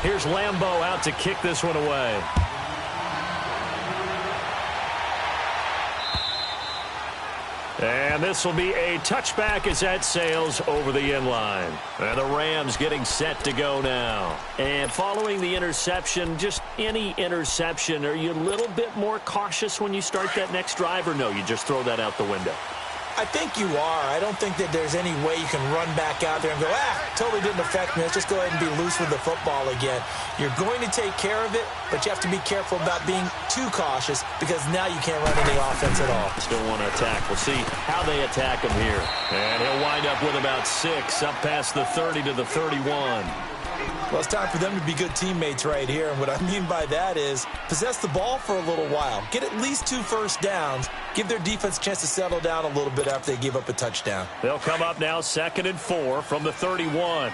Here's Lambeau out to kick this one away. And this will be a touchback as that sails over the end line. And the Rams getting set to go now. And following the interception, just any interception, are you a little bit more cautious when you start that next drive, or no, you just throw that out the window? I think you are. I don't think that there's any way you can run back out there and go, totally didn't affect me. Let's just go ahead and be loose with the football again. You're going to take care of it, but you have to be careful about being too cautious because now you can't run any offense at all. Still want to attack. We'll see how they attack him here. And he'll wind up with about 6 up past the 30 to the 31. Well, it's time for them to be good teammates right here. And what I mean by that is possess the ball for a little while. Get at least 2 first downs. Give their defense a chance to settle down a little bit after they give up a touchdown. They'll come up now 2nd and 4 from the 31.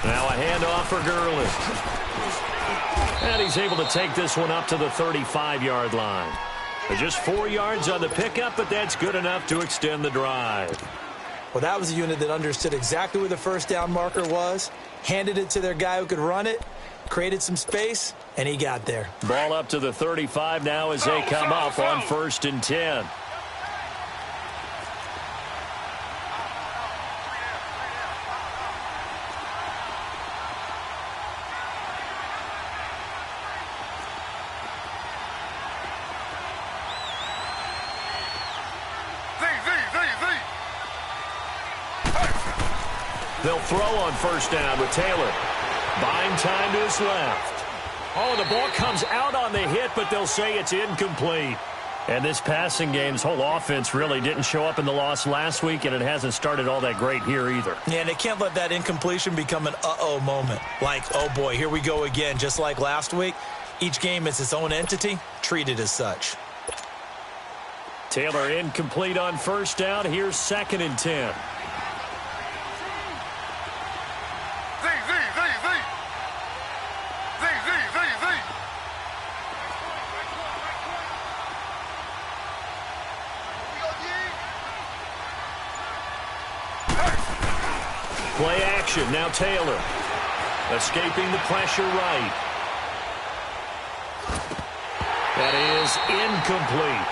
Now a handoff for Gurley. And he's able to take this one up to the 35-yard line. Just 4 yards on the pickup, but that's good enough to extend the drive. Well, that was a unit that understood exactly where the first down marker was, handed it to their guy who could run it, created some space, and he got there. Ball up to the 35 now as they come up on 1st and 10. They'll throw on 1st down with Taylor. Buying time to his left. Oh, the ball comes out on the hit, but they'll say it's incomplete. And this passing game's whole offense really didn't show up in the loss last week, and it hasn't started all that great here either. Yeah, and they can't let that incompletion become an uh-oh moment. Like, oh boy, here we go again, just like last week. Each game is its own entity, treated as such. Taylor incomplete on 1st down. Here's 2nd and 10. Play action, now Taylor. Escaping the pressure right. That is incomplete.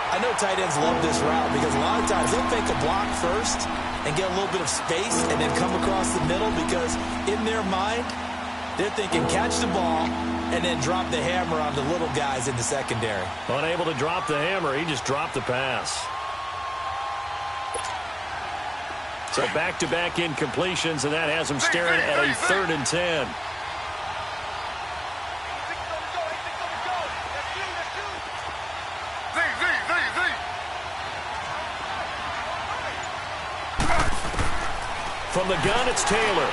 I know tight ends love this route because a lot of times they'll fake a block first and get a little bit of space and then come across the middle because in their mind, they're thinking catch the ball and then drop the hammer on the little guys in the secondary. Unable to drop the hammer, he just dropped the pass. So back-to-back incompletions, and that has him staring at a 3rd and 10. From the gun, it's Taylor.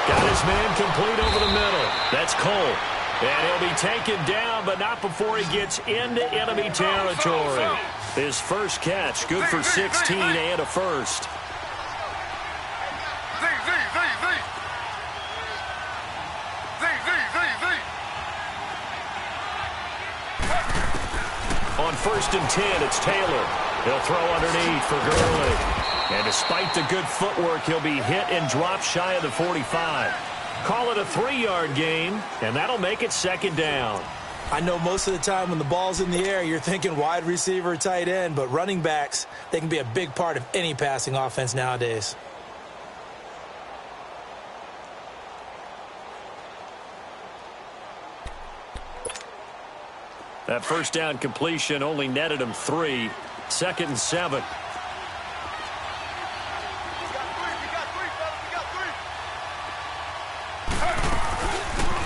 Got his man complete over the middle. That's Cole. And he'll be taken down, but not before he gets into enemy territory. His first catch, good for 16 and a first. On 1st and 10, it's Taylor. He'll throw underneath for Gurley. And despite the good footwork, he'll be hit and dropped shy of the 45. Call it a 3-yard gain, and that'll make it 2nd down. I know most of the time when the ball's in the air, you're thinking wide receiver, tight end, but running backs, they can be a big part of any passing offense nowadays. That 1st down completion only netted him 3. 2nd and 7.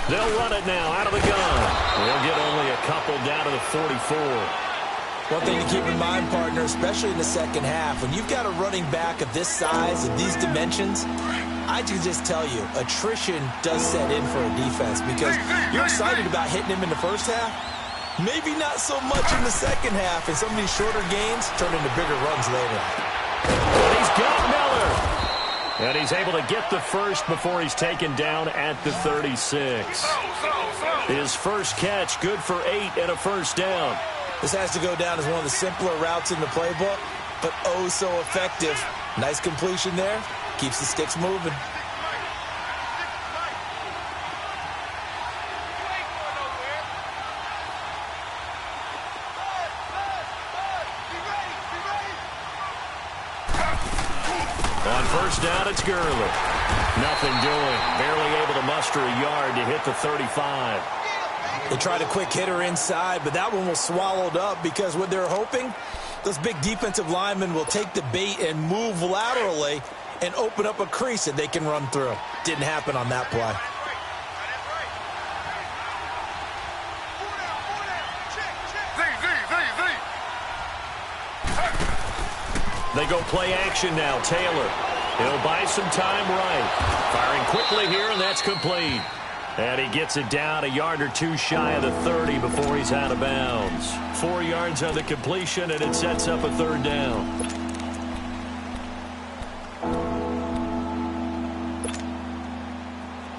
They'll run it now out of the gun. They'll get only a couple down to the 44. One thing to keep in mind, partner, especially in the second half, when you've got a running back of this size and these dimensions, I can just tell you, attrition does set in for a defense because you're excited about hitting him in the first half. Maybe not so much in the second half, and some of these shorter gains turn into bigger runs later. He's got Miller. And he's able to get the first before he's taken down at the 36. His first catch, good for 8 and a first down. This has to go down as one of the simpler routes in the playbook, but oh so effective. Nice completion there. Keeps the sticks moving. On first down, it's Gurley. Nothing doing. Barely able to muster a yard to hit the 35. They tried a quick hitter inside, but that one was swallowed up because what they're hoping, those big defensive linemen will take the bait and move laterally and open up a crease that they can run through. Didn't happen on that play. They go play action now. Taylor. He'll buy some time right. Firing quickly here, and that's complete. And he gets it down a yard or two shy of the 30 before he's out of bounds. 4 yards on the completion, and it sets up a third down.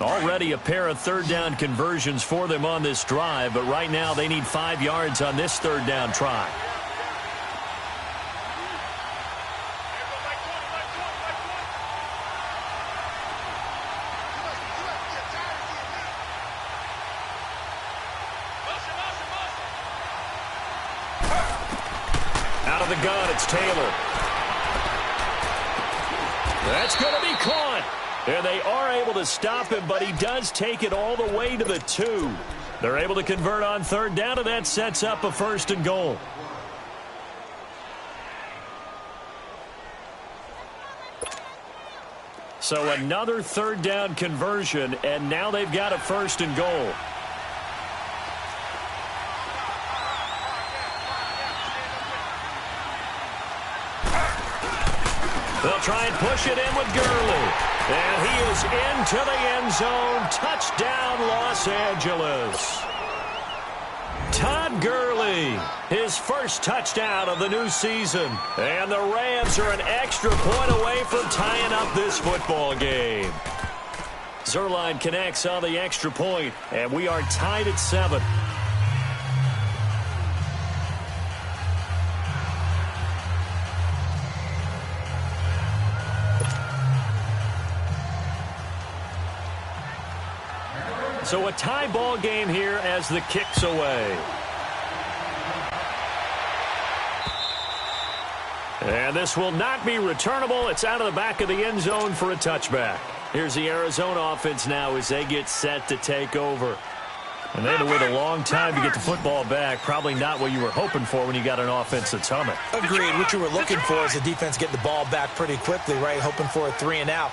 Already a pair of third down conversions for them on this drive, but right now they need 5 yards on this third down try. Out of the gun, it's Taylor. That's going to be caught. And they are able to stop him, but he does take it all the way to the 2. They're able to convert on third down, and that sets up a first and goal. So another third down conversion, and now they've got a first and goal. They'll try and push it in with Gurley. And he is into the end zone. Touchdown, Los Angeles. Todd Gurley, his first touchdown of the new season. And the Rams are an extra point away from tying up this football game. Zerline connects on the extra point, and we are tied at 7. So a tie ball game here as the kick's away. And this will not be returnable. It's out of the back of the end zone for a touchback. Here's the Arizona offense now as they get set to take over. And they had to wait a long time to get the football back. Probably not what you were hoping for when you got an offense that's humming. Agreed. What you were looking for is the defense getting the ball back pretty quickly, right? Hoping for a 3 and out.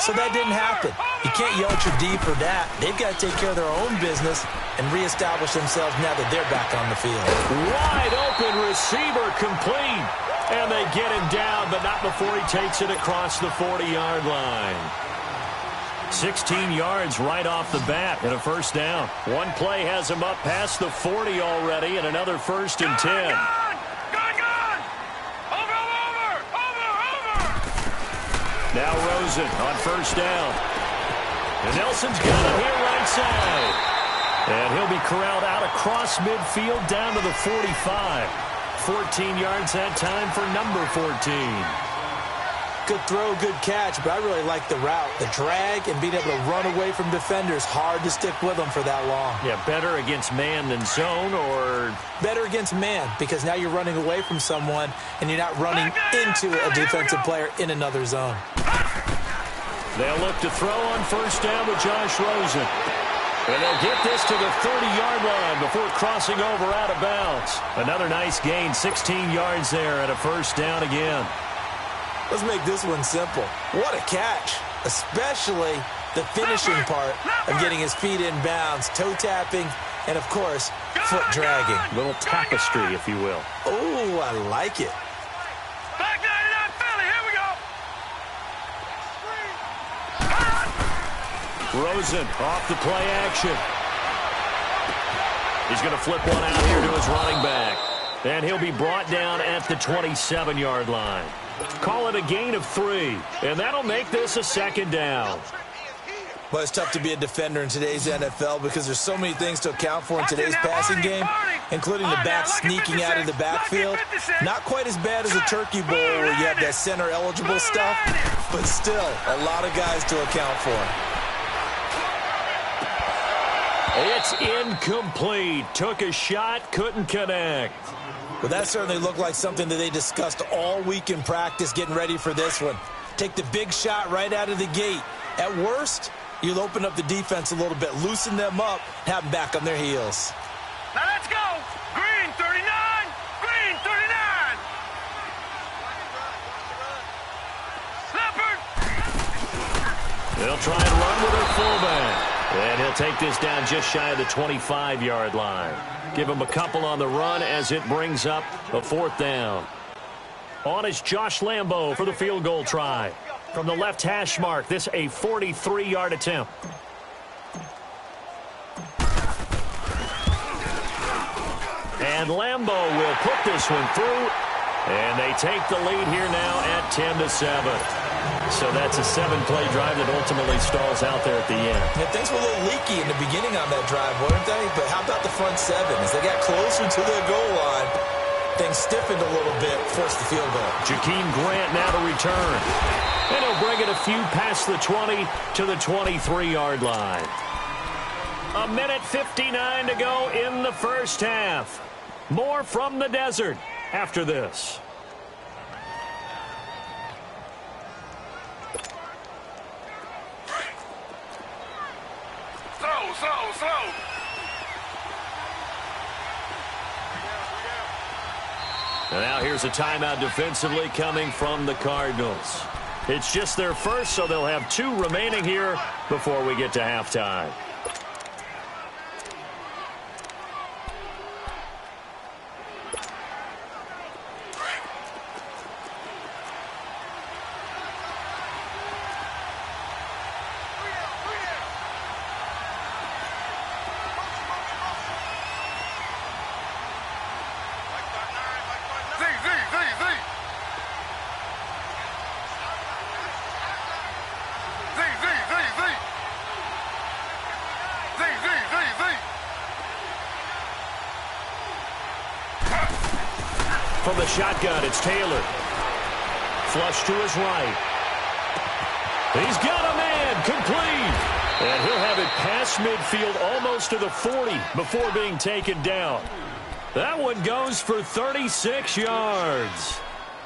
So that didn't happen. You can't yell at your D for that. They've got to take care of their own business and reestablish themselves now that they're back on the field. Wide open receiver complete. And they get him down, but not before he takes it across the 40-yard line. 16 yards right off the bat and a first down. One play has him up past the 40 already and another first and 10. Now Rosen on first down. And Nelson's got it here right side. And he'll be corralled out across midfield down to the 45. 14 yards that time for number 14. Good throw, good catch, but I really like the route. The drag and being able to run away from defenders. Hard to stick with them for that long. Yeah, better against man than zone, or? Better against man, because now you're running away from someone and you're not running into a defensive player in another zone. They'll look to throw on first down with Josh Rosen. And they'll get this to the 30-yard line before crossing over out of bounds. Another nice gain, 16 yards there and a first down again. Let's make this one simple. What a catch, especially the finishing part of getting his feet in bounds, toe tapping, and, of course, foot dragging. A little tapestry, if you will. Oh, I like it. Rosen off the play action. He's going to flip one out here to his running back. And he'll be brought down at the 27-yard line. Call it a gain of 3. And that'll make this a second down. Well, it's tough to be a defender in today's NFL because there's so many things to account for in today's passing game, including the back sneaking out of the backfield. Not quite as bad as a turkey bowl where you have that center-eligible stuff, but still a lot of guys to account for. It's incomplete. Took a shot, couldn't connect. Well, that certainly looked like something that they discussed all week in practice getting ready for this one. Take the big shot right out of the gate. At worst, you'll open up the defense a little bit, loosen them up, have them back on their heels. Now let's go. Green 39. Green 39. Leopard. They'll try and run with their fullback. And he'll take this down just shy of the 25-yard line. Give him a couple on the run as it brings up a 4th down. On is Josh Lambo for the field goal try. From the left hash mark, this a 43-yard attempt. And Lambo will put this one through. And they take the lead here now at 10-7. So that's a 7-play drive that ultimately stalls out there at the end. Yeah, things were a little leaky in the beginning on that drive, weren't they? But how about the front 7? As they got closer to their goal line, things stiffened a little bit, forced the field goal. Jakeem Grant now to return. And he'll bring it a few past the 20 to the 23-yard line. 1:59 to go in the first half. More from the desert after this. Slow. And now here's a timeout defensively coming from the Cardinals. It's just their first, so they'll have 2 remaining here before we get to halftime. From the shotgun, it's Taylor. Flush to his right. He's got a man, complete. And he'll have it past midfield almost to the 40 before being taken down. That one goes for 36 yards.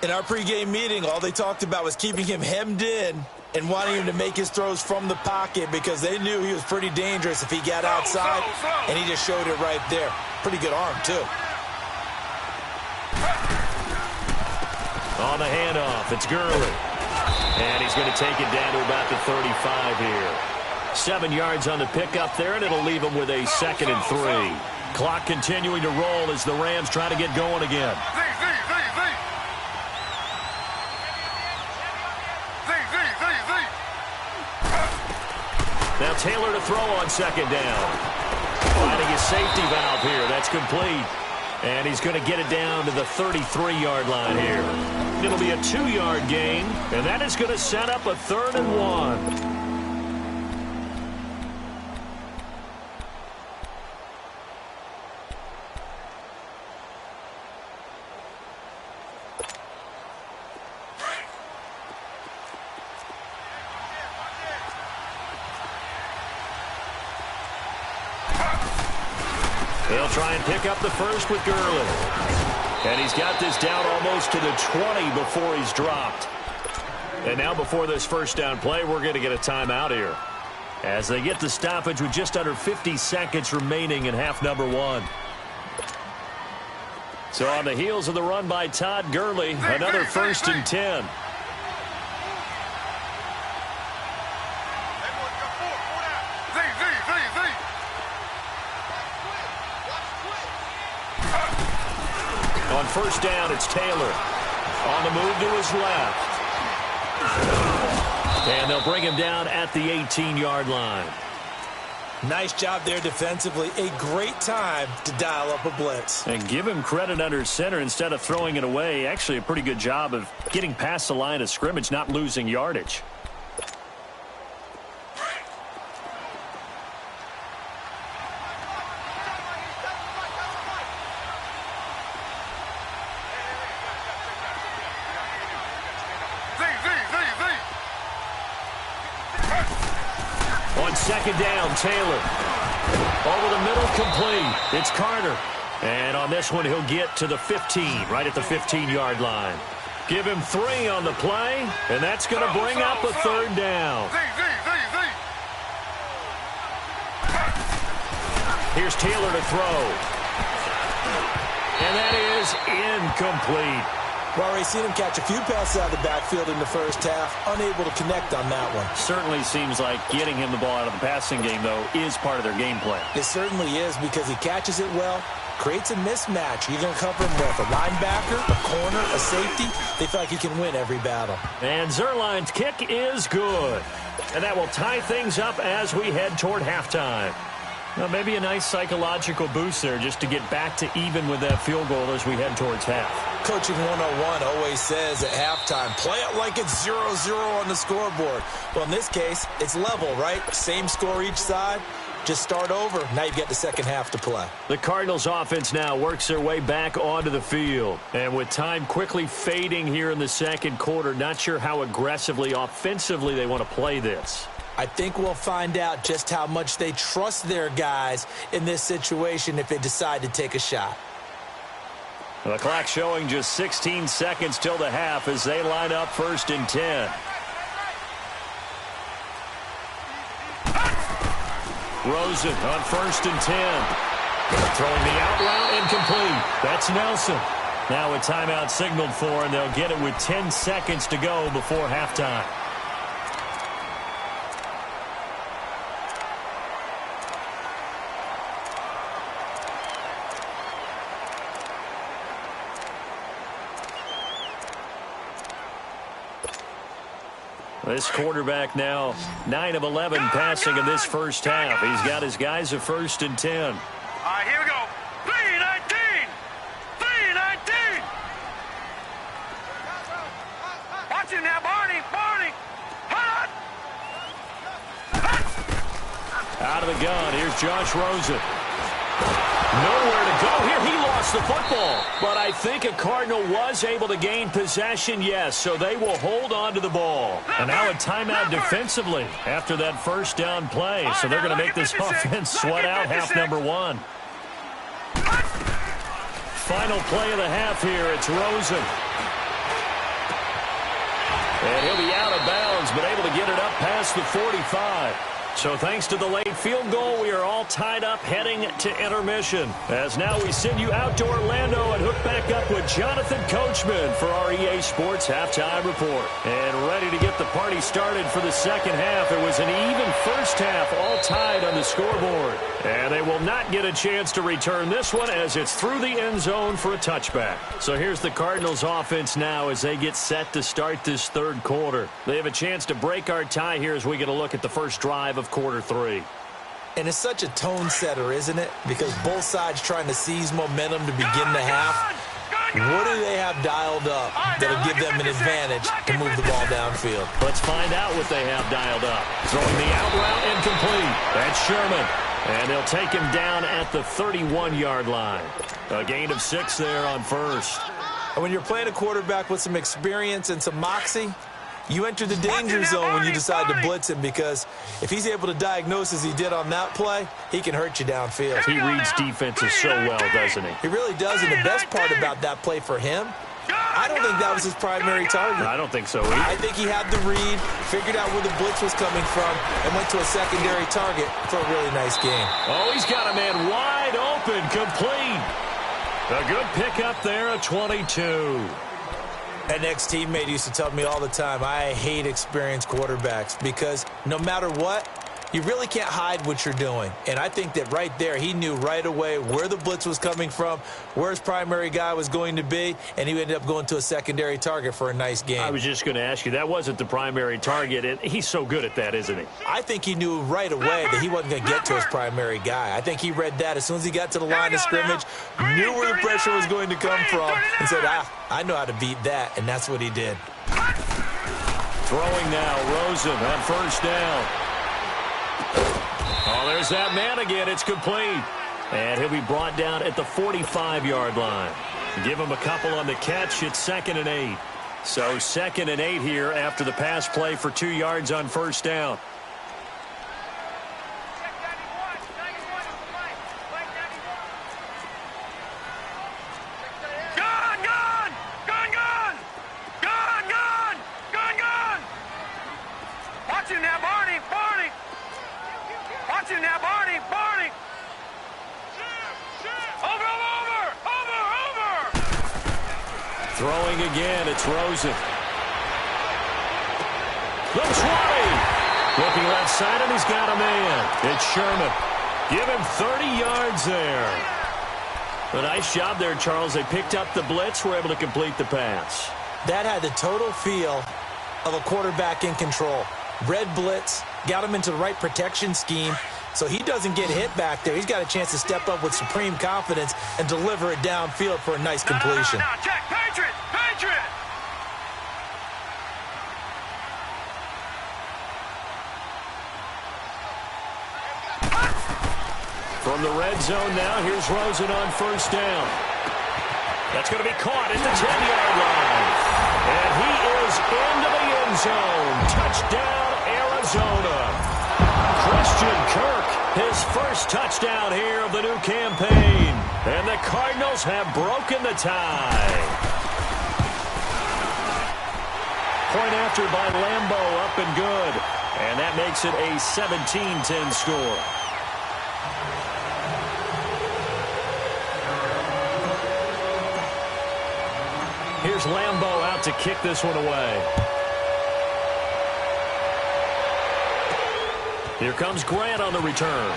In our pregame meeting, all they talked about was keeping him hemmed in and wanting him to make his throws from the pocket because they knew he was pretty dangerous if he got outside, and he just showed it right there. Pretty good arm, too. On the handoff, it's Gurley. And he's going to take it down to about the 35 here. 7 yards on the pickup there, and it'll leave him with a 2nd and 3. Clock continuing to roll as the Rams try to get going again. Now Taylor to throw on 2nd down. Finding his safety valve here. That's complete. And he's going to get it down to the 33-yard line here. It'll be a 2-yard gain, and that is going to set up a 3rd and 1. He'll try and pick up the first with Gurley. And he's got this down almost to the 20 before he's dropped. And now before this first down play, we're going to get a timeout here. As they get the stoppage with just under 50 seconds remaining in half number 1. So on the heels of the run by Todd Gurley, another 1st and 10. On first down, it's Taylor. On the move to his left. And they'll bring him down at the 18-yard line. Nice job there defensively. A great time to dial up a blitz. And give him credit under center instead of throwing it away. Actually, a pretty good job of getting past the line of scrimmage, not losing yardage. second down, Taylor. Over the middle, complete. It's Carter. And on this one, he'll get to the 15, right at the 15-yard line. Give him 3 on the play, and that's going to bring up a third down. Here's Taylor to throw. And that is incomplete. Well, we've seen him catch a few passes out of the backfield in the first half, unable to connect on that one. Certainly seems like getting him the ball out of the passing game, though, is part of their game plan. It certainly is, because he catches it well, creates a mismatch. You're going to cover him with a linebacker, a corner, a safety. They feel like he can win every battle. And Zuerlein's kick is good. And that will tie things up as we head toward halftime. Well, maybe a nice psychological boost there just to get back to even with that field goal as we head towards half. Coaching 101 always says at halftime, play it like it's 0-0 on the scoreboard. Well, in this case, it's level, right? Same score each side. Just start over. Now you've got the second half to play. The Cardinals offense now works their way back onto the field. And with time quickly fading here in the second quarter, not sure how aggressively, offensively they want to play this. I think we'll find out just how much they trust their guys in this situation if they decide to take a shot. The clock showing just 16 seconds till the half as they line up 1st and 10. Rosen on 1st and 10. Throwing the out route incomplete. That's Nelson. Now a timeout signaled for, and they'll get it with 10 seconds to go before halftime. This quarterback now 9 of 11 passing in this first half. He's got his guys at 1st and 10. All right, here we go. 3-19. 3-19. Watch it now, Barney. Barney. Hot. Out of the gun, here's Josh Rosen. Nowhere to go here. He lost the football. But I think a Cardinal was able to gain possession, yes, so they will hold on to the ball. And now a timeout defensively after that first down play. So they're going to make this offense sweat out half number 1. Final play of the half here. It's Rosen. And he'll be out of bounds, but able to get it up past the 45. So thanks to the late field goal, we are all tied up heading to intermission. As now we send you out to Orlando and hook back up with Jonathan Coachman for our EA Sports Halftime Report. And ready to get the party started for the second half. It was an even first half, all tied on the scoreboard. And they will not get a chance to return this one as it's through the end zone for a touchback. So here's the Cardinals offense now as they get set to start this third quarter. They have a chance to break our tie here as we get a look at the first drive of quarter 3. And it's such a tone setter, isn't it? Because both sides trying to seize momentum to begin the half. What do they have dialed up that'll give them an advantage to move the ball downfield? Let's find out what they have dialed up. Throwing the out route incomplete. That's Sherman. And they'll take him down at the 31-yard line. A gain of 6 there on first. And when you're playing a quarterback with some experience and some moxie, you enter the danger zone when you decide to blitz him, because if he's able to diagnose as he did on that play, he can hurt you downfield. He reads defenses so well, doesn't he? He really does, and the best part about that play for him, I don't think that was his primary target. I don't think so either. I think he had the read, figured out where the blitz was coming from, and went to a secondary target for a really nice game. Oh, he's got a man wide open, complete. A good pickup there at 22. An ex-teammate used to tell me all the time, I hate experienced quarterbacks because no matter what, you really can't hide what you're doing. And I think that right there, he knew right away where the blitz was coming from, where his primary guy was going to be, and he ended up going to a secondary target for a nice game. I was just going to ask you, that wasn't the primary target, and he's so good at that, isn't he? I think he knew right away that he wasn't going to get to his primary guy. I think he read that as soon as he got to the line of scrimmage, knew where the pressure was going to come from, and said, I know how to beat that, and that's what he did. Throwing now, Rosen on first down. Oh, there's that man again. It's complete. And he'll be brought down at the 45-yard line. Give him a couple on the catch. It's 2nd and 8. So 2nd and 8 here after the pass play for 2 yards on first down. Throwing again, it's Rosen. Looks wide. Looking left side, and he's got a man. It's Sherman. Give him 30 yards there. A nice job there, Charles. They picked up the blitz, were able to complete the pass. That had the total feel of a quarterback in control. Red blitz, got him into the right protection scheme, so he doesn't get hit back there. He's got a chance to step up with supreme confidence and deliver it downfield for a nice completion. No, check. Patriot! Patriot! From the red zone now, here's Rosen on first down. That's going to be caught at the 10-yard line. And he is into the end zone. Touchdown, Arizona. Christian Kirk, his first touchdown here of the new campaign. And the Cardinals have broken the tie. Point after by Lambeau, up and good. And that makes it a 17-10 score. Here's Lambeau out to kick this one away. Here comes Grant on the return.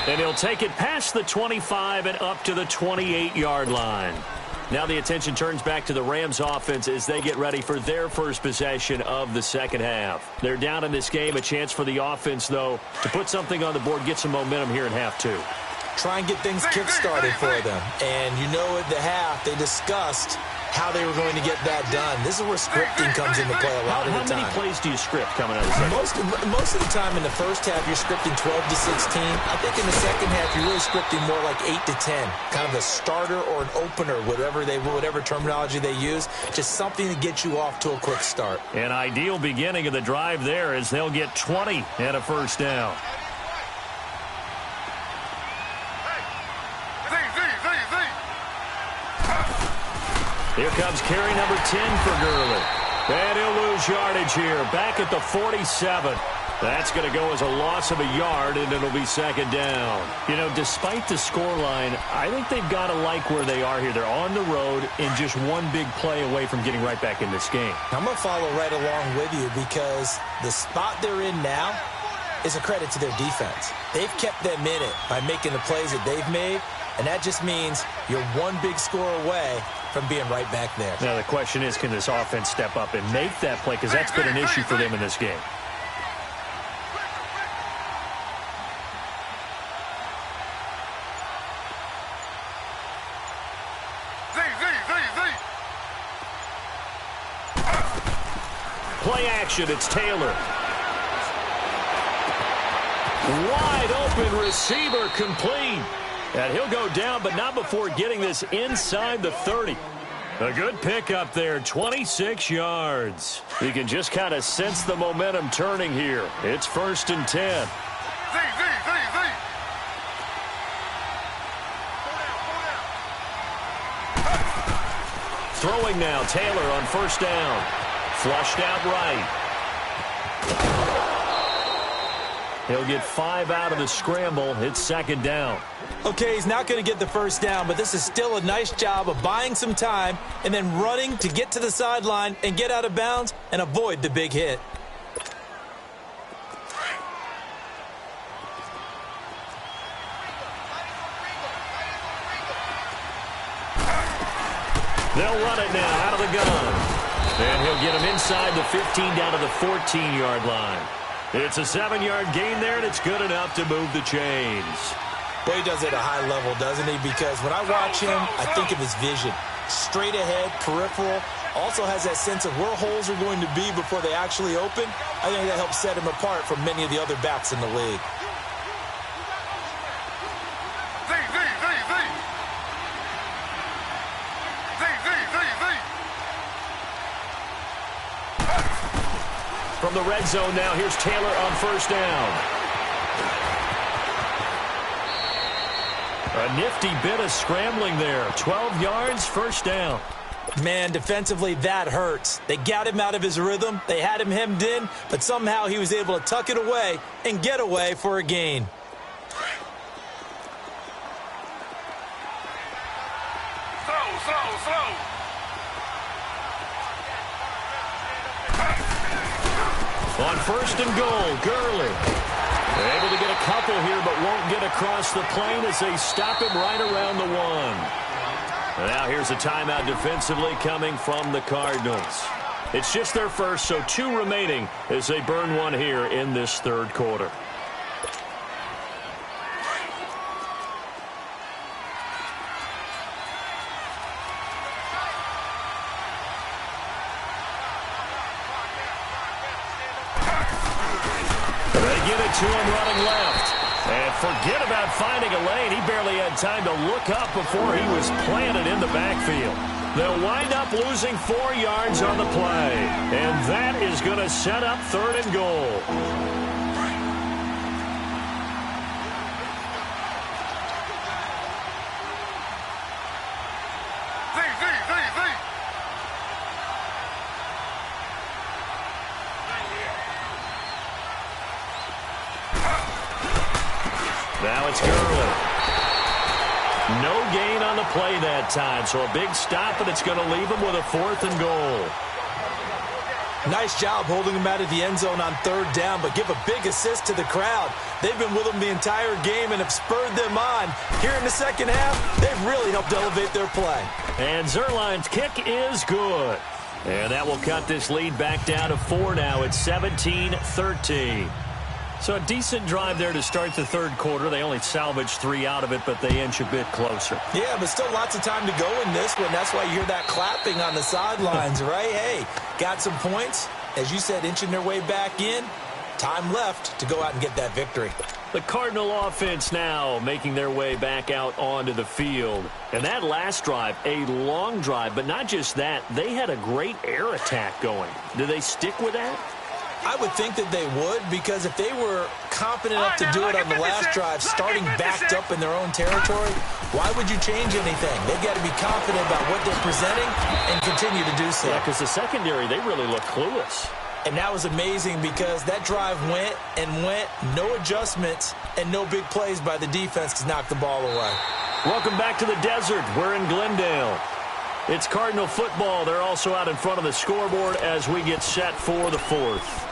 And he'll take it past the 25 and up to the 28-yard line. Now the attention turns back to the Rams offense as they get ready for their first possession of the second half. They're down in this game. A chance for the offense, though, to put something on the board, get some momentum here in half two. Try and get things kick-started for them. And you know at the half, they discussed how they were going to get that done. This is where scripting comes into play a lot of the time. How many plays do you script coming out of the second? Most of the time in the first half, you're scripting 12 to 16. I think in the second half, you're really scripting more like 8 to 10. Kind of a starter or an opener, whatever terminology they use. Just something to get you off to a quick start. An ideal beginning of the drive there as they'll get 20 and a first down. Here comes carry number 10 for Gurley. And he'll lose yardage here. Back at the 47. That's going to go as a loss of a yard, and it'll be second down. You know, despite the scoreline, I think they've got to like where they are here. They're on the road and just one big play away from getting right back in this game. I'm going to follow right along with you because the spot they're in now is a credit to their defense. They've kept them in it by making the plays that they've made, and that just means you're one big score away from being right back there. Now the question is, can this offense step up and make that play? Because that's been an issue for them in this game. Play action, it's Taylor. Wide open receiver complete. And he'll go down, but not before getting this inside the 30. A good pickup there, 26 yards. You can just kind of sense the momentum turning here. It's 1st and 10. Throwing now, Taylor on first down. Flushed out right. He'll get 5 out of the scramble. It's second down. Okay, he's not going to get the first down, but this is still a nice job of buying some time and then running to get to the sideline and get out of bounds and avoid the big hit. They'll run it now out of the gun. And he'll get him inside the 15 down to the 14-yard line. It's a 7-yard gain there, and it's good enough to move the chains. Well, he does it at a high level, doesn't he? Because when I watch him, I think of his vision. Straight ahead, peripheral. Also has that sense of where holes are going to be before they actually open. I think that helps set him apart from many of the other backs in the league. From the red zone now, here's Taylor on first down. A nifty bit of scrambling there. 12 yards, first down. Man, defensively, that hurts. They got him out of his rhythm. They had him hemmed in, but somehow he was able to tuck it away and get away for a gain. slow. On first and goal, Gurley. Able to get a couple here, but won't get across the plane as they stop him right around the 1. And now here's a timeout defensively coming from the Cardinals. It's just their first, so 2 remaining as they burn 1 here in this third quarter. To him running left. And forget about finding a lane. He barely had time to look up before he was planted in the backfield. They'll wind up losing 4 yards on the play. And that is going to set up third and goal. Now it's Gurley. No gain on the play that time, so a big stop, and it's going to leave him with a 4th and goal. Nice job holding him out of the end zone on 3rd down, but give a big assist to the crowd. They've been with him the entire game and have spurred them on. Here in the second half, they've really helped elevate their play. And Zerline's kick is good. And that will cut this lead back down to 4 now. It's 17-13. So a decent drive there to start the third quarter. They only salvaged 3 out of it, but they inch a bit closer. Yeah, but still lots of time to go in this one. That's why you hear that clapping on the sidelines, right? Hey, got some points. As you said, inching their way back in. Time left to go out and get that victory. The Cardinal offense now making their way back out onto the field. And that last drive, a long drive, but not just that. They had a great air attack going. Do they stick with that? I would think that they would, because if they were confident enough to do it on the last drive, starting backed up in their own territory, why would you change anything? They've got to be confident about what they're presenting and continue to do so. Yeah, because the secondary, they really look clueless. And that was amazing because that drive went and went, no adjustments, and no big plays by the defense to knock the ball away. Welcome back to the desert. We're in Glendale. It's Cardinal football. They're also out in front of the scoreboard as we get set for the 4th.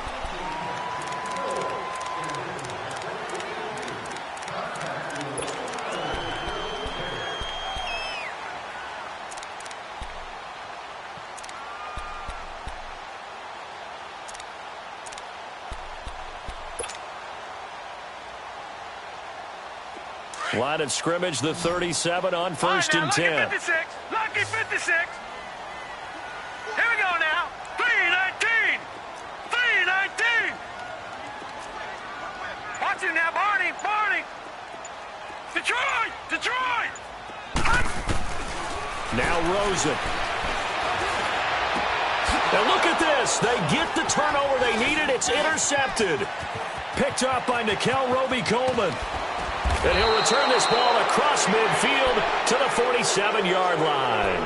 Line of scrimmage, the 37 on first and 10. Lucky 56. Lucky 56. Here we go now. 3-19. 3-19. Watch it now, Barney. Detroit. Now Rosen. And look at this. They get the turnover they needed. It's intercepted. Picked up by Nickel Roby-Coleman. And he'll return this ball across midfield to the 47-yard line.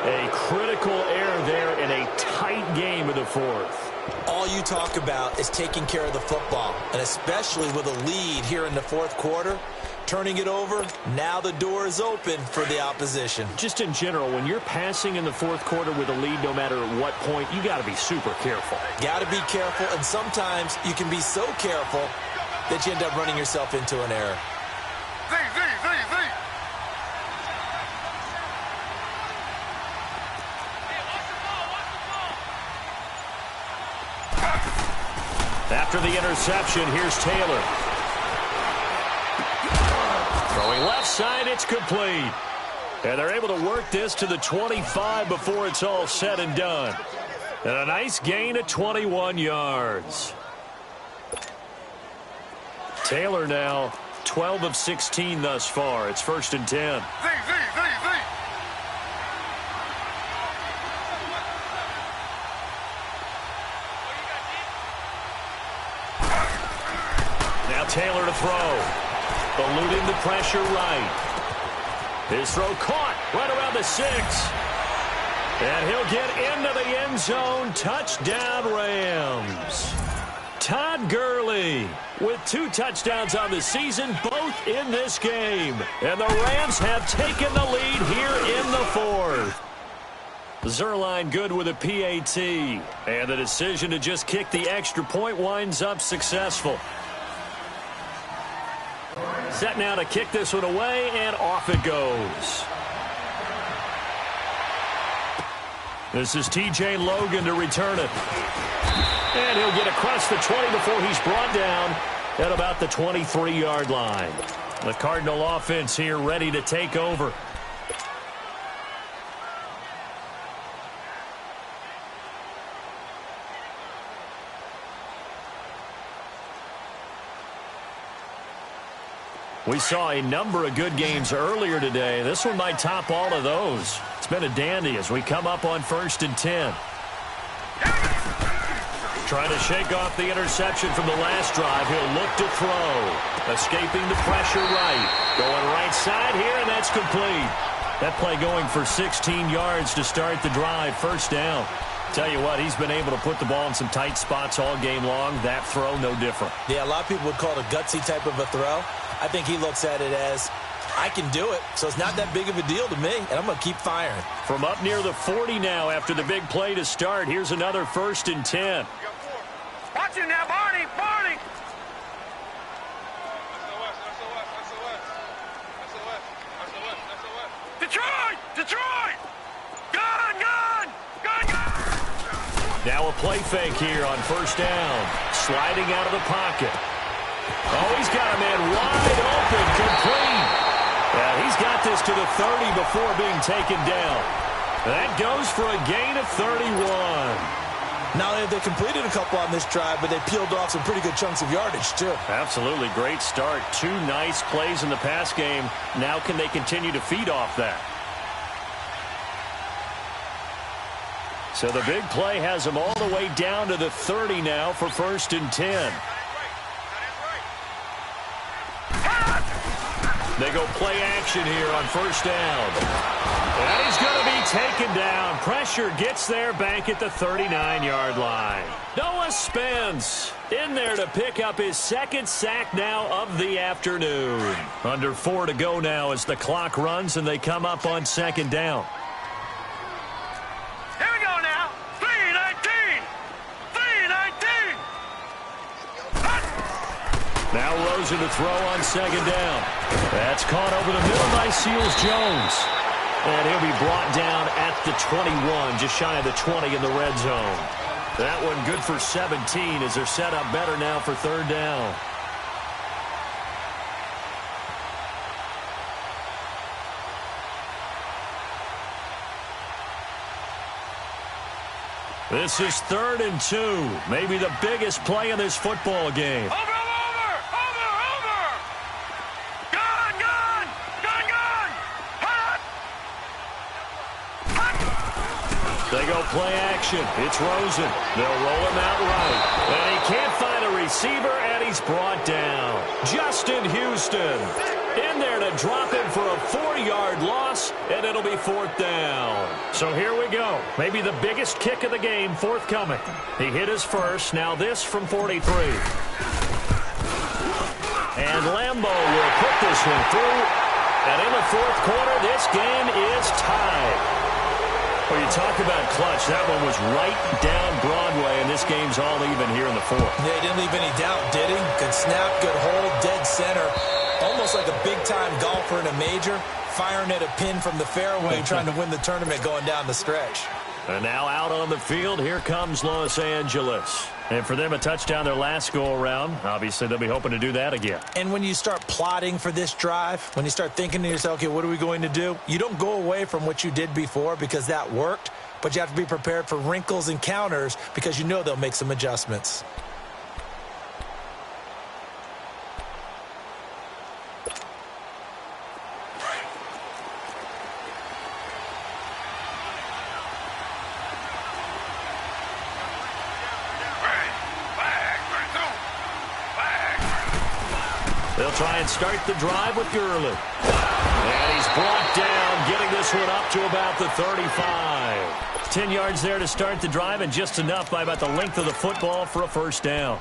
A critical error there in a tight game in the 4th. All you talk about is taking care of the football, and especially with a lead here in the 4th quarter. Turning it over, now the door is open for the opposition. Just in general, when you're passing in the 4th quarter with a lead, no matter at what point, you got to be super careful. Got to be careful, and sometimes you can be so careful that you end up running yourself into an error. Z. After the interception, here's Taylor. Throwing left side, it's complete. And they're able to work this to the 25 before it's all said and done. And a nice gain of 21 yards. Taylor now 12 of 16 thus far. It's first and 10. Z. Now Taylor to throw. Eluding the pressure right. His throw caught right around the 6. And he'll get into the end zone. Touchdown, Rams. Todd Gurley with 2 touchdowns on the season, both in this game. And the Rams have taken the lead here in the 4th. Zerline good with a PAT. And the decision to just kick the extra point winds up successful. Set now to kick this one away, and off it goes. This is T.J. Logan to return it. And he'll get across the 20 before he's brought down at about the 23-yard line. The Cardinal offense here ready to take over. We saw a number of good games earlier today. This one might top all of those. It's been a dandy as we come up on 1st and 10. Trying to shake off the interception from the last drive. He'll look to throw. Escaping the pressure right. Going right side here, and that's complete. That play going for 16 yards to start the drive. 1st down. Tell you what, he's been able to put the ball in some tight spots all game long. That throw, no different. Yeah, a lot of people would call it a gutsy type of a throw. I think he looks at it as, I can do it, so it's not that big of a deal to me, and I'm going to keep firing. From up near the 40 now after the big play to start, here's another 1st and 10. Watch it now, Barney, Barney. Detroit, Detroit. Gun. Now a play fake here on 1st down. Sliding out of the pocket. Oh, he's got a man wide open, complete. Yeah, he's got this to the 30 before being taken down. That goes for a gain of 31. Not only have they completed a couple on this drive, but they peeled off some pretty good chunks of yardage, too. Absolutely. Great start. 2 nice plays in the pass game. Now can they continue to feed off that? So the big play has them all the way down to the 30 now for 1st and 10. They go play action here on 1st down. And he's going to be taken down. Pressure gets there back at the 39-yard line. Noah Spence in there to pick up his 2nd sack now of the afternoon. Under 4 to go now as the clock runs and they come up on 2nd down. Here we go now. 3-19. 3-19. Now Rosen to throw on 2nd down. That's caught over the middle by Seals-Jones. And he'll be brought down at the 21, just shy of the 20 in the red zone. That one good for 17 as they're set up better now for 3rd down. This is 3rd and 2. Maybe the biggest play in this football game. Over. They go play action. It's Rosen. They'll roll him out right. And he can't find a receiver, and he's brought down. Justin Houston in there to drop him for a 4-yard loss, and it'll be 4th down. So here we go. Maybe the biggest kick of the game forthcoming. He hit his first. Now this from 43. And Lambeau will put this one through. And in the 4th quarter, this game is tied. Well, you talk about clutch. That one was right down Broadway, and this game's all even here in the 4th. Yeah, he didn't leave any doubt, did he? Good snap, good hold, dead center. Almost like a big-time golfer in a major, firing at a pin from the fairway, trying to win the tournament going down the stretch. And now out on the field, here comes Los Angeles. And for them, a touchdown their last go-around. Obviously, they'll be hoping to do that again. And when you start plotting for this drive, when you start thinking to yourself, okay, what are we going to do? You don't go away from what you did before because that worked, but you have to be prepared for wrinkles and counters because you know they'll make some adjustments. They'll try and start the drive with Gurley. And he's brought down, getting this one up to about the 35. 10 yards there to start the drive, and just enough by about the length of the football for a 1st down.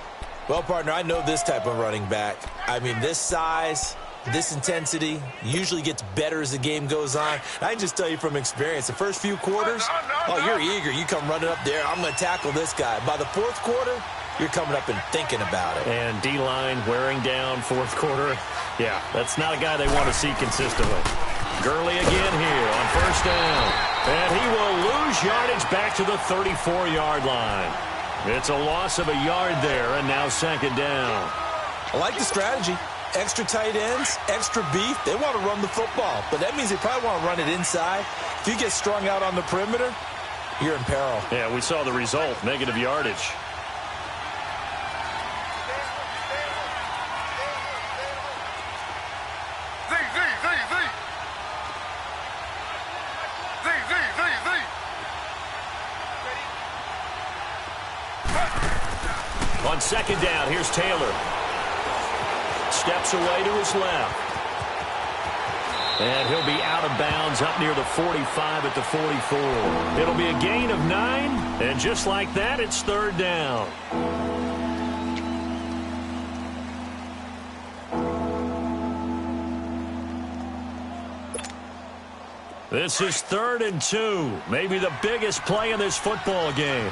Well, partner, I know this type of running back. I mean, this size, this intensity usually gets better as the game goes on. I can just tell you from experience, the first few quarters, oh, you're eager. You come running up there, I'm going to tackle this guy. By the fourth quarter, you're coming up and thinking about it. And D-line wearing down fourth quarter. Yeah, that's not a guy they want to see consistently. Gurley again here on first down. And he will lose yardage back to the 34-yard line. It's a loss of a yard there, and now second down. I like the strategy. Extra tight ends, extra beef. They want to run the football, but that means they probably want to run it inside. If you get strung out on the perimeter, you're in peril. Yeah, we saw the result, negative yardage. On second down, here's Taylor. Steps away to his left. And he'll be out of bounds up near the 45 at the 44. It'll be a gain of 9, and just like that, it's third down. This is 3rd and 2, maybe the biggest play in this football game.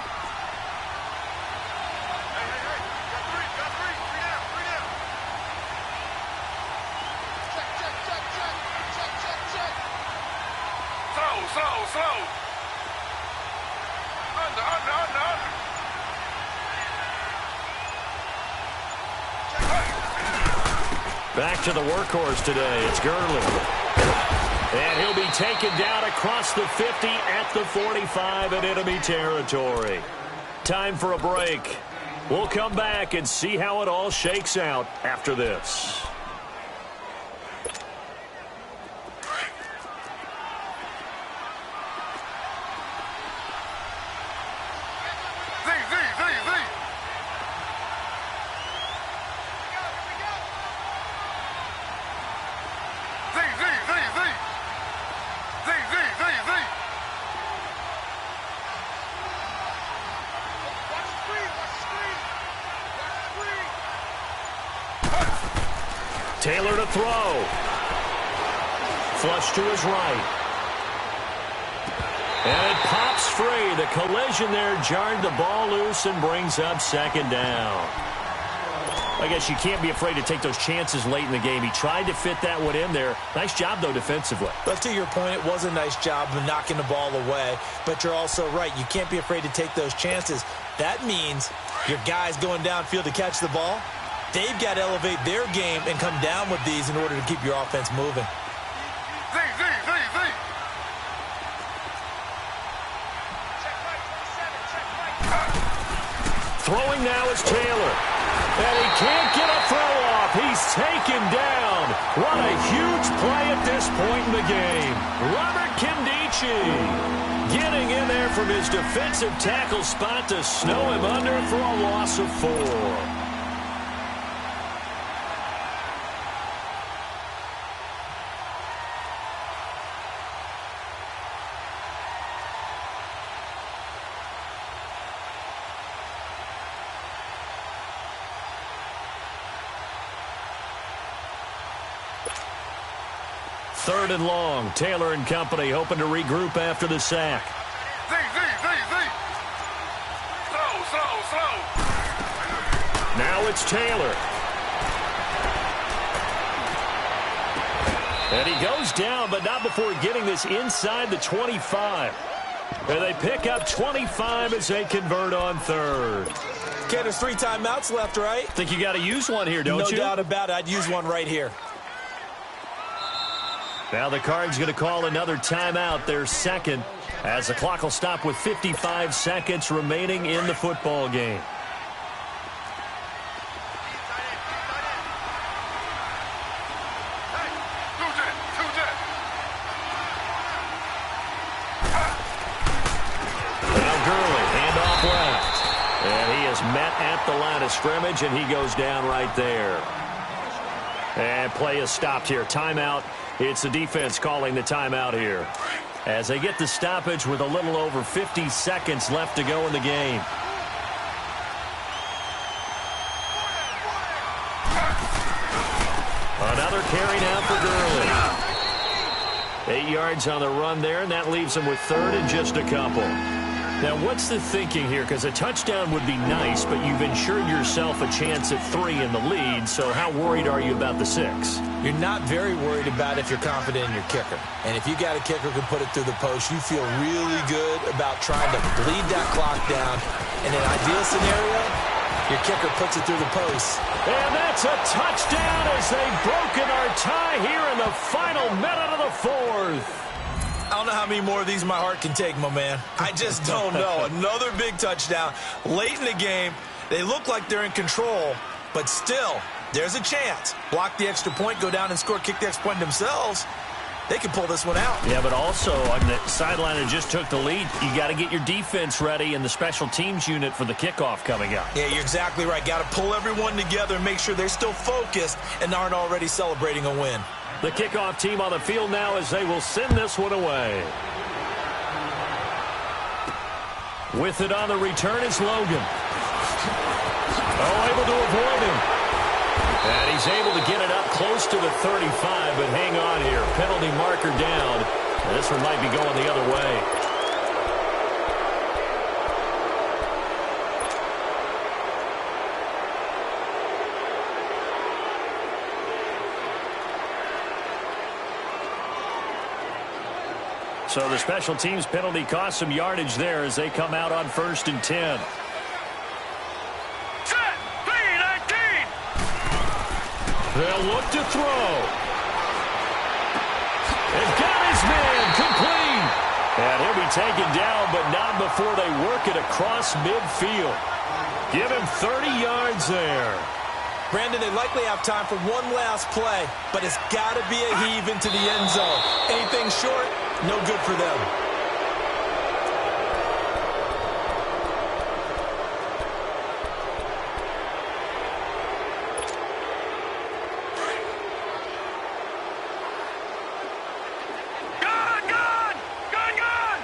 Back to the workhorse today. It's Gurley. And he'll be taken down across the 50 at the 45 in enemy territory. Time for a break. We'll come back and see how it all shakes out after this. Taylor to throw. Flush to his right. And it pops free. The collision there jarred the ball loose and brings up second down. I guess you can't be afraid to take those chances late in the game. He tried to fit that one in there. Nice job, though, defensively. But to your point, it was a nice job of knocking the ball away. But you're also right. You can't be afraid to take those chances. That means your guys going downfield to catch the ball, they've got to elevate their game and come down with these in order to keep your offense moving. Throwing now is Taylor. And he can't get a throw off. He's taken down. What a huge play at this point in the game. Robert Kindici getting in there from his defensive tackle spot to snow him under for a loss of 4. Third and long. Taylor and company hoping to regroup after the sack. Slow. Now it's Taylor. And he goes down, but not before getting this inside the 25. And they pick up 25 as they convert on third. Okay, there's 3 timeouts left, right? Think you got to use one here, don't you? No doubt about it. I'd use one right here. Now the Cards going to call another timeout, their second, as the clock will stop with 55 seconds remaining in the football game. Now Gurley, handoff left. And he is met at the line of scrimmage, and he goes down right there. And play is stopped here. Timeout. It's the defense calling the timeout here as they get the stoppage with a little over 50 seconds left to go in the game. Another carry now for Gurley. 8 yards on the run there, and that leaves him with third and just a couple. Now, what's the thinking here? Because a touchdown would be nice, but you've ensured yourself a chance at 3 in the lead, so how worried are you about the 6? You're not very worried about if you're confident in your kicker. And if you got a kicker who can put it through the post, you feel really good about trying to bleed that clock down. In an ideal scenario, your kicker puts it through the post. And that's a touchdown as they've broken our tie here in the final minute of the fourth. I don't know how many more of these my heart can take, my man. I just don't know. Another big touchdown. Late in the game, they look like they're in control, but still, there's a chance. Block the extra point, go down and score, kick the extra point themselves. They can pull this one out. Yeah, but also on the sideline that just took the lead, you got to get your defense ready and the special teams unit for the kickoff coming up. Yeah, you're exactly right. Got to pull everyone together and make sure they're still focused and aren't already celebrating a win. The kickoff team on the field now as they will send this one away. With it on the return is Logan. Oh, able to avoid him. And he's able to get it up close to the 35, but hang on here. Penalty marker down. And this one might be going the other way. So the special teams penalty cost some yardage there as they come out on 1st and 10. Set, 3-19. They'll look to throw. And got his man complete. And he'll be taken down, but not before they work it across midfield. Give him 30 yards there. Brandon, they likely have time for one last play, but it's got to be a heave into the end zone. Anything short, no good for them. Gone, gone. Gone, gone.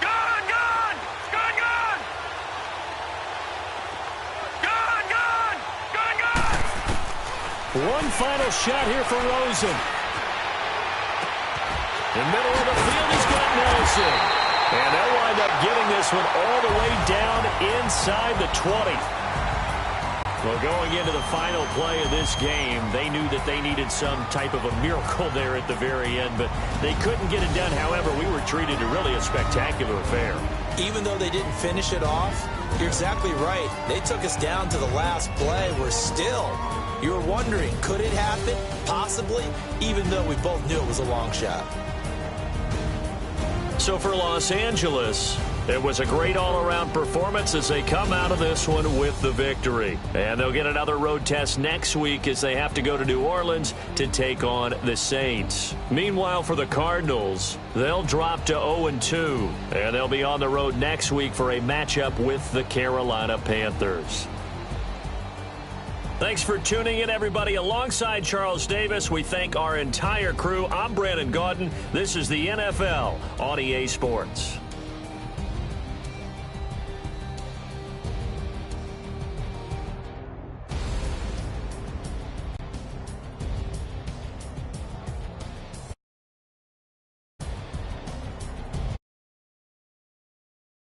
Gone, gone. Gone, gone. Gone, gone. Gone, gone. One final shot here for Rosen. In the middle of the field, he's got Nelson. And they'll wind up getting this one all the way down inside the 20. Well, going into the final play of this game, they knew that they needed some type of a miracle there at the very end, but they couldn't get it done. However, we were treated to really a spectacular affair. Even though they didn't finish it off, you're exactly right. They took us down to the last play. We're still, you were wondering, could it happen? Possibly, even though we both knew it was a long shot. So for Los Angeles, it was a great all-around performance as they come out of this one with the victory. And they'll get another road test next week as they have to go to New Orleans to take on the Saints. Meanwhile, for the Cardinals, they'll drop to 0-2, and they'll be on the road next week for a matchup with the Carolina Panthers. Thanks for tuning in, everybody. Alongside Charles Davis, we thank our entire crew. I'm Brandon Gaudin. This is the NFL on EA Sports.